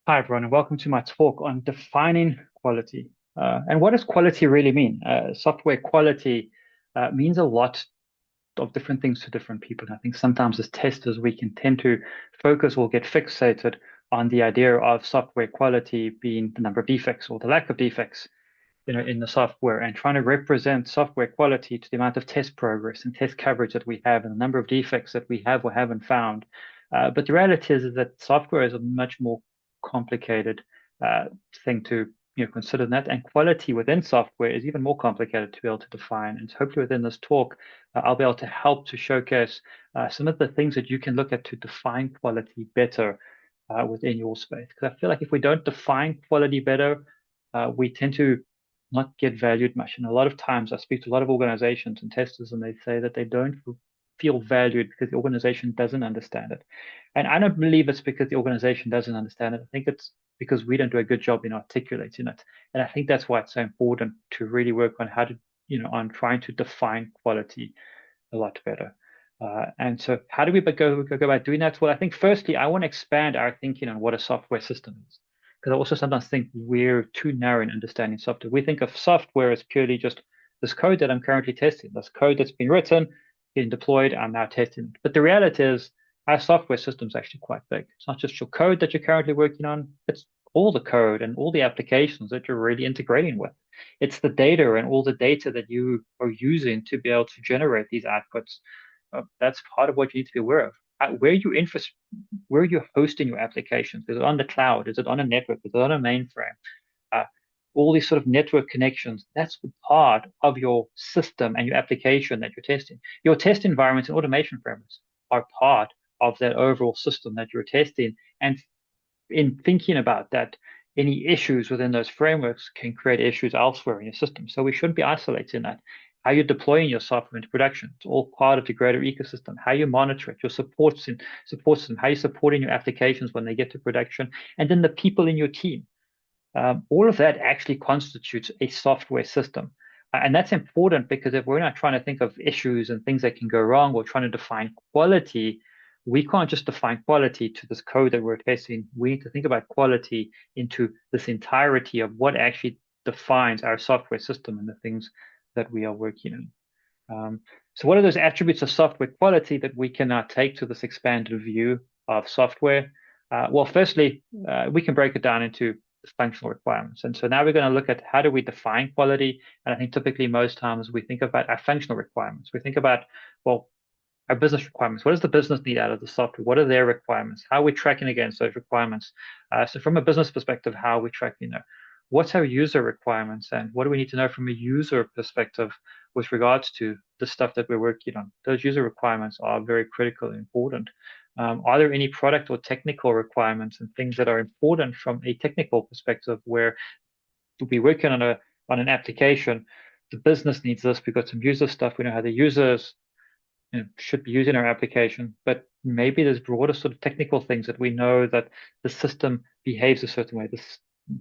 Hi, everyone, and welcome to my talk on defining quality. And what does quality really mean? Software quality means a lot of different things to different people. And I think sometimes as testers, we can tend to focus or get fixated on the idea of software quality being the number of defects or the lack of defects, in the software, and trying to represent software quality to the amount of test progress and test coverage that we have and the number of defects that we have or haven't found. But the reality is that software is a much more complicated uh, thing to consider than that, and quality within software is even more complicated to be able to define. And so hopefully within this talk, I'll be able to help to showcase some of the things that you can look at to define quality better within your space. Because I feel like if we don't define quality better, we tend to not get valued much. And a lot of times I speak to a lot of organizations and testers, and they say that they don't feel valued because the organization doesn't understand it. And I don't believe it's because the organization doesn't understand it. I think it's because we don't do a good job in articulating it. And I think that's why it's so important to really work on how to, on trying to define quality a lot better. And so how do we go about doing that? Well, I think firstly, I want to expand our thinking on what a software system is. Because I also sometimes think we're too narrow in understanding software. We think of software as purely just this code that I'm currently testing, this code that's been written, being deployed, I'm now testing it. But the reality is our software system is actually quite big. It's not just your code that you're currently working on, it's all the code and all the applications that you're really integrating with. It's the data and all the data that you are using to be able to generate these outputs. That's part of what you need to be aware of. Where are you hosting your applications? Is it on the cloud? Is it on a network? Is it on a mainframe? Uh, all these sort of network connections, that's part of your system and your application that you're testing. Your test environments and automation frameworks are part of that overall system that you're testing. And in thinking about that, any issues within those frameworks can create issues elsewhere in your system. So we shouldn't be isolating that. How you're deploying your software into production, it's all part of the greater ecosystem. How you monitor it, your support system, how you're supporting your applications when they get to production, and then the people in your team. All of that actually constitutes a software system. And that's important because if we're not trying to think of issues and things that can go wrong or trying to define quality, we can't just define quality to this code that we're testing. We need to think about quality into this entirety of what actually defines our software system and the things that we are working on. So what are those attributes of software quality that we can now take to this expanded view of software? Well, firstly, we can break it down into functional requirements. And so now we're going to look at how do we define quality. And I think typically most times we think about our functional requirements. We think about, well, our business requirements. What does the business need out of the software? What are their requirements? How are we tracking against those requirements? So from a business perspective, how are we tracking that? What's our user requirements and what do we need to know from a user perspective with regards to the stuff that we're working on? Those user requirements are very critical and important. Are there any product or technical requirements and things that are important from a technical perspective where we'll be working on an application, the business needs this, we've got some user stuff, we know how the users should be using our application, but maybe there's broader sort of technical things that we know that the system behaves a certain way. The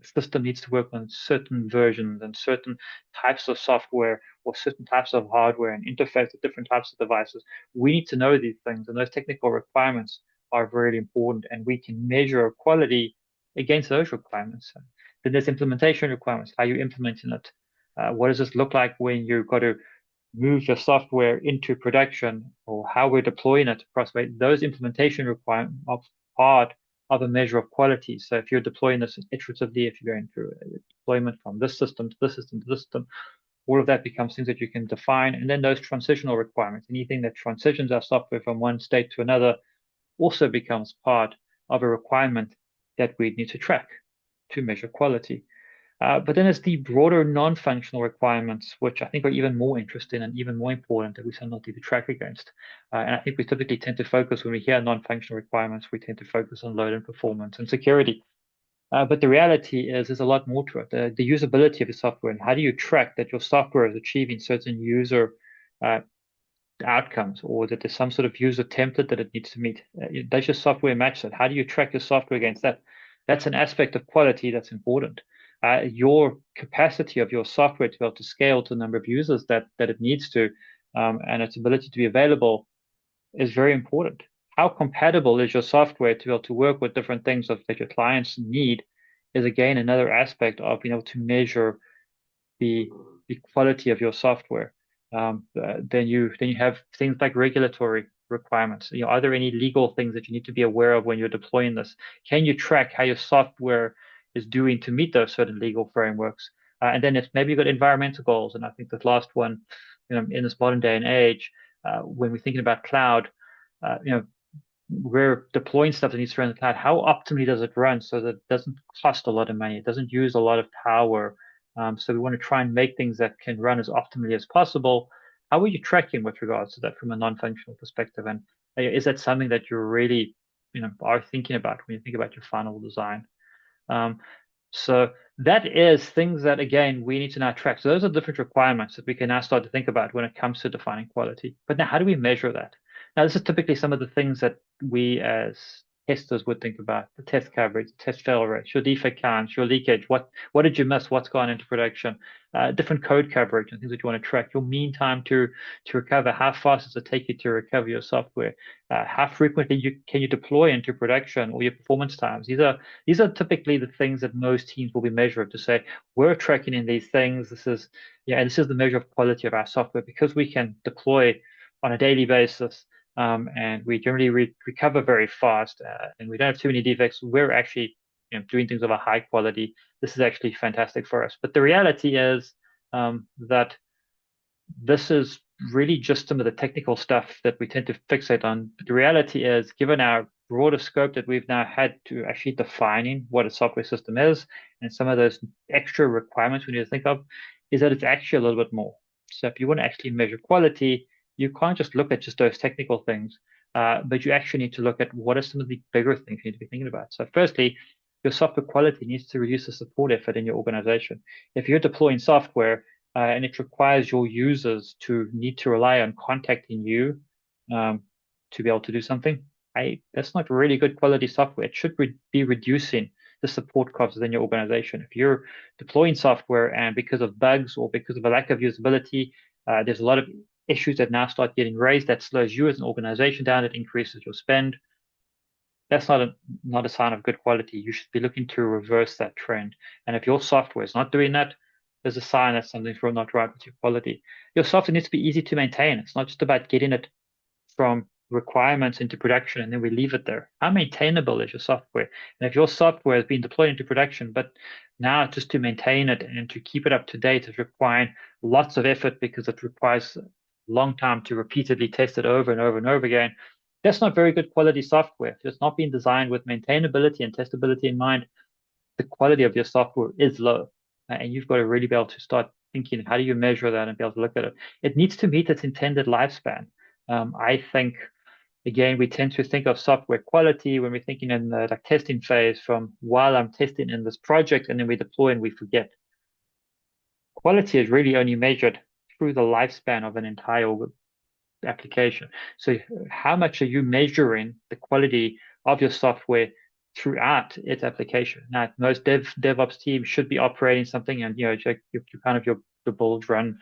system needs to work on certain versions and certain types of software or certain types of hardware and interface with different types of devices. We need to know these things, and those technical requirements are really important, and we can measure quality against those requirements. Then there's implementation requirements. How are you implementing it? What does this look like when you've got to move your software into production or how we're deploying it across those implementation requirements are part of a measure of quality. So if you're deploying this iteratively, if you're going through a deployment from this system to this system to this system, all of that becomes things that you can define. And then those transitional requirements, anything that transitions our software from one state to another also becomes part of a requirement that we need to track to measure quality. But then there's the broader non-functional requirements, which I think are even more interesting and even more important that we sometimes need to track against. And I think we typically tend to focus when we hear non-functional requirements, we tend to focus on load and performance and security. But the reality is there's a lot more to it. The usability of the software and how do you track that your software is achieving certain user uh, outcomes or that there's some sort of user template that it needs to meet. Does your software match that? How do you track your software against that? That's an aspect of quality that's important. Your capacity of your software to be able to scale to the number of users that it needs to, and its ability to be available is very important. how compatible is your software to be able to work with different things that your clients need is again another aspect of being able to measure the the quality of your software. Then you have things like regulatory requirements. Are there any legal things that you need to be aware of when you're deploying this? Can you track how your software is doing to meet those certain legal frameworks? And then it's maybe you've got environmental goals. And I think the last one, in this modern day and age, when we're thinking about cloud, we're deploying stuff that needs to run in the cloud. How optimally does it run so that it doesn't cost a lot of money? It doesn't use a lot of power. So we want to try and make things that can run as optimally as possible. How are you tracking with regards to that from a non-functional perspective? And is that something that you're really, are thinking about when you think about your final design? Um, so that is things that, again, we need to now track. So those are different requirements that we can now start to think about when it comes to defining quality. But now, how do we measure that? Now, this is typically some of the things that we as testers would think about: the test coverage, test fail rates, your defect counts, your leakage. What did you miss? What's gone into production? Different code coverage and things that you want to track. Your mean time to recover. How fast does it take you to recover your software? How frequently can you deploy into production, or your performance times? These are typically the things that most teams will be measuring to say, we're tracking in these things. This is the measure of quality of our software because we can deploy on a daily basis, and we generally recover very fast, and we don't have too many defects. We're actually, doing things of a high quality. This is actually fantastic for us. But the reality is, that this is really just some of the technical stuff that we tend to fixate on. But the reality is, given our broader scope that we've now had to actually defining what a software system is and some of those extra requirements we need to think of, is that it's actually a little bit more. So if you want to actually measure quality, you can't just look at just those technical things, but you actually need to look at what are some of the bigger things you need to be thinking about. So firstly, your software quality needs to reduce the support effort in your organization. If you're deploying software and it requires your users to need to rely on contacting you um, to be able to do something, that's not really good quality software. It should be reducing the support costs within your organization. If you're deploying software and because of bugs or because of a lack of usability, there's a lot of issues that now start getting raised that slows you as an organization down, it increases your spend. That's not a sign of good quality. You should be looking to reverse that trend. And if your software is not doing that, there's a sign that something's not right with your quality. Your software needs to be easy to maintain. It's not just about getting it from requirements into production and then we leave it there. How maintainable is your software? And if your software has been deployed into production, but now just to maintain it and to keep it up to date is requiring lots of effort because it requires a long time to repeatedly test it over and over and over again, that's not very good quality software. If it's not been designed with maintainability and testability in mind, the quality of your software is low. And you've got to really be able to start thinking, how do you measure that and be able to look at it? It needs to meet its intended lifespan. I think, again, we tend to think of software quality when we're thinking in the testing phase from while I'm testing in this project and then we deploy and we forget. Quality is really only measured through the lifespan of an entire application. So how much are you measuring the quality of your software throughout its application? Now, most DevOps teams should be operating something and, you kind of your build run,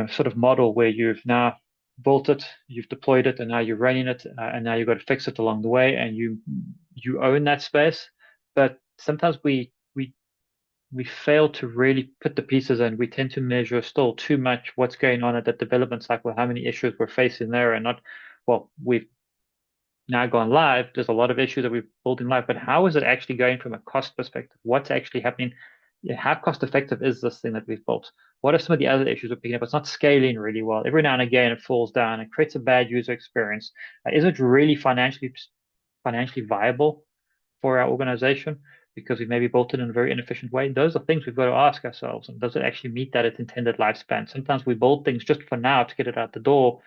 sort of model where you've now built it, you've deployed it, and now you're running it, and now you've got to fix it along the way, and you own that space. But sometimes we fail to really put the pieces in. We tend to measure still too much what's going on at the development cycle, how many issues we're facing there, and not, well, we've now gone live. There's a lot of issues that we've built in live, but how is it actually going from a cost perspective? What's actually happening? How cost effective is this thing that we've built? What are some of the other issues we're picking up? It's not scaling really well. Every now and again, it falls down. It creates a bad user experience. Is it really financially viable for our organization because we maybe built it in a very inefficient way? Those are things we've got to ask ourselves. And does it actually meet that its intended lifespan? Sometimes we build things just for now to get it out the door,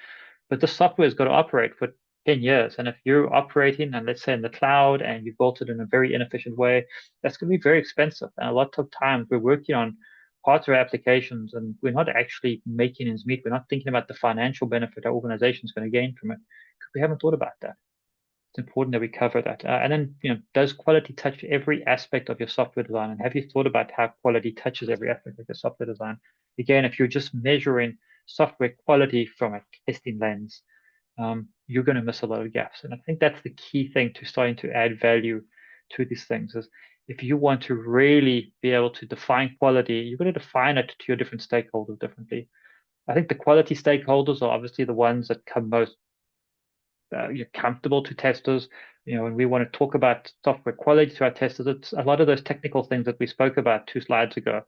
but the software has got to operate for 10 years. And if you're operating, and let's say in the cloud, and you built it in a very inefficient way, that's going to be very expensive. And a lot of times we're working on parts of our applications and we're not actually making ends meet. We're not thinking about the financial benefit our organization is going to gain from it because we haven't thought about that. It's important that we cover that. And then, does quality touch every aspect of your software design? And have you thought about how quality touches every aspect of your software design? Again, if you're just measuring software quality from a testing lens, you're going to miss a lot of gaps. And I think that's the key thing to starting to add value to these things is if you want to really be able to define quality, you're going to define it to your different stakeholders differently. I think the quality stakeholders are obviously the ones that come most you're comfortable to testers. When we want to talk about software quality to our testers, it's a lot of those technical things that we spoke about 2 slides ago,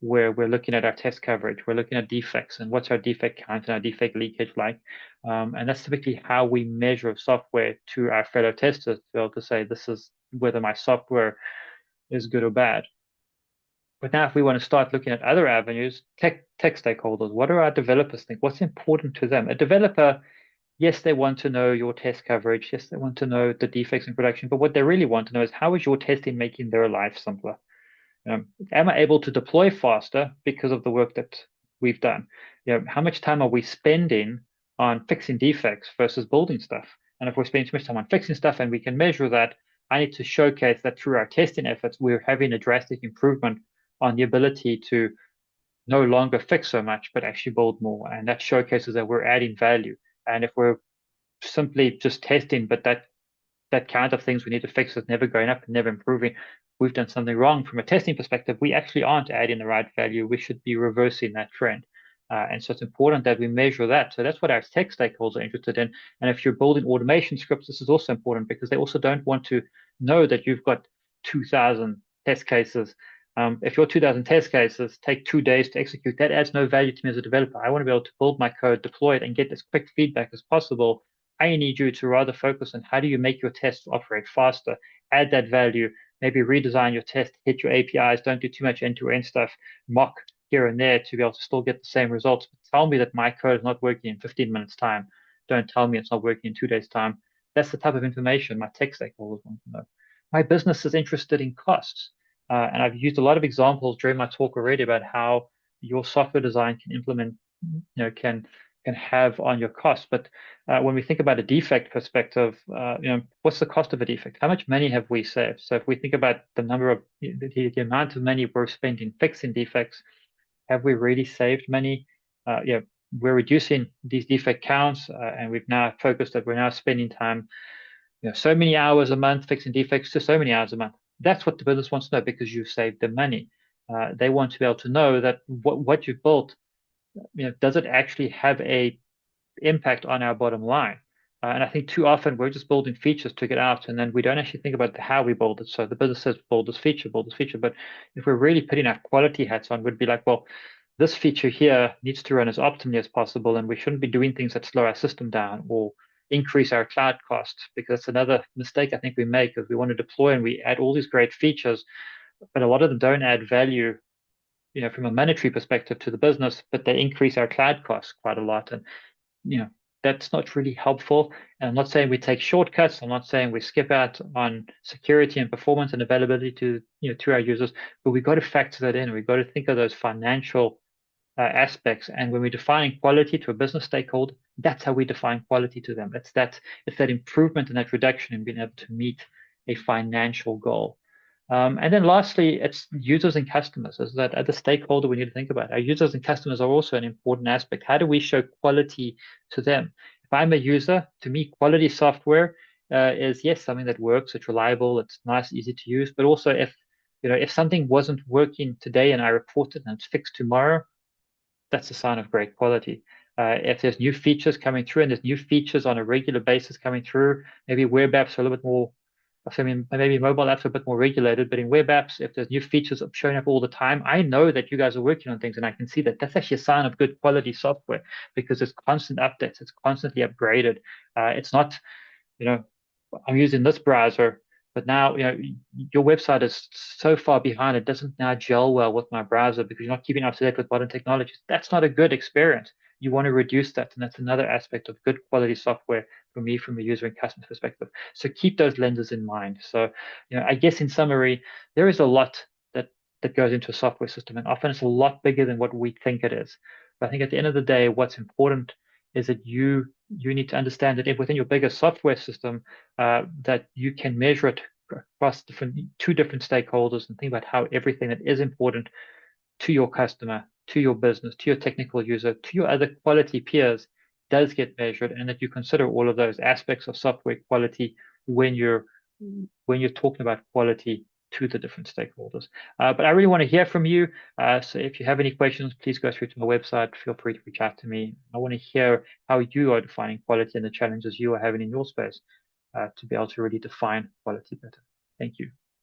where we're looking at our test coverage, we're looking at defects and what's our defect count and our defect leakage like. And that's typically how we measure software to our fellow testers to be able to say this is whether my software is good or bad. But now, if we want to start looking at other avenues, tech stakeholders, what do our developers think? What's important to them? A developer, yes, they want to know your test coverage. Yes, they want to know the defects in production. But what they really want to know is how is your testing making their life simpler? Am I able to deploy faster because of the work that we've done? How much time are we spending on fixing defects versus building stuff? And if we're spending too much time on fixing stuff and we can measure that, I need to showcase that through our testing efforts, we're having a drastic improvement on the ability to no longer fix so much, but actually build more. And that showcases that we're adding value. And if we're simply just testing, but that count of things we need to fix is never going up and never improving, we've done something wrong from a testing perspective. We actually aren't adding the right value. We should be reversing that trend. And so it's important that we measure that. So that's what our tech stakeholders are interested in. And if you're building automation scripts, this is also important because they also don't want to know that you've got 2,000 test cases. If your 2,000 test cases take 2 days to execute, that adds no value to me as a developer. I want to be able to build my code, deploy it, and get as quick feedback as possible. I need you to rather focus on how do you make your tests operate faster, add that value, maybe redesign your test, hit your APIs, don't do too much end-to-end stuff, mock here and there to be able to still get the same results. But tell me that my code is not working in 15 minutes time. Don't tell me it's not working in 2 days time. That's the type of information my tech stakeholders want to know. My business is interested in costs. And I've used a lot of examples during my talk already about how your software design can implement, can have on your costs. But when we think about a defect perspective, what's the cost of a defect? How much money have we saved? So if we think about the number of the amount of money we're spending fixing defects, have we really saved money? We're reducing these defect counts, and we've now focused that we're now spending time, so many hours a month fixing defects to so many hours a month. That's what the business wants to know because you've saved them money. They want to be able to know that what you've built, does it actually have a impact on our bottom line? And I think too often we're just building features to get out, and then we don't actually think about how we build it. So the business says build this feature, build this feature. But if we're really putting our quality hats on, we'd be like, well, this feature here needs to run as optimally as possible, and we shouldn't be doing things that slow our system down or increase our cloud costs, because that's another mistake I think we make is we want to deploy and we add all these great features, but a lot of them don't add value, from a monetary perspective to the business, but they increase our cloud costs quite a lot. And, that's not really helpful. And I'm not saying we take shortcuts. I'm not saying we skip out on security and performance and availability to our users, but we've got to factor that in. We've got to think of those financial aspects. And when we're defining quality to a business stakeholder, that's how we define quality to them. It's that improvement and that reduction in being able to meet a financial goal. And then lastly, it's users and customers. Is that other stakeholder we need to think about? Our users and customers are also an important aspect. How do we show quality to them? If I'm a user, to me, quality software is, yes, something that works, it's reliable, it's nice, easy to use. But also if something wasn't working today and I report it and it's fixed tomorrow, that's a sign of great quality. If there's new features coming through and there's new features on a regular basis coming through, maybe web apps are a little bit more, I mean, maybe mobile apps are a bit more regulated, but in web apps, if there's new features showing up all the time, I know that you guys are working on things and I can see that that's actually a sign of good quality software because it's constant updates, it's constantly upgraded. It's not, I'm using this browser, but now, your website is so far behind, it doesn't now gel well with my browser because you're not keeping up to date with modern technologies. That's not a good experience. You want to reduce that. And that's another aspect of good quality software for me from a user and customer perspective. So keep those lenses in mind. So, I guess in summary, there is a lot that goes into a software system, and often it's a lot bigger than what we think it is. But I think at the end of the day, what's important is that you need to understand that within your bigger software system, that you can measure it across two different stakeholders and think about how everything that is important to your customer, to your business, to your technical user, to your other quality peers does get measured, and that you consider all of those aspects of software quality when you're talking about quality to the different stakeholders. But I really want to hear from you. So if you have any questions, please go through to my website. Feel free to reach out to me. I want to hear how you are defining quality and the challenges you are having in your space to be able to really define quality better. Thank you.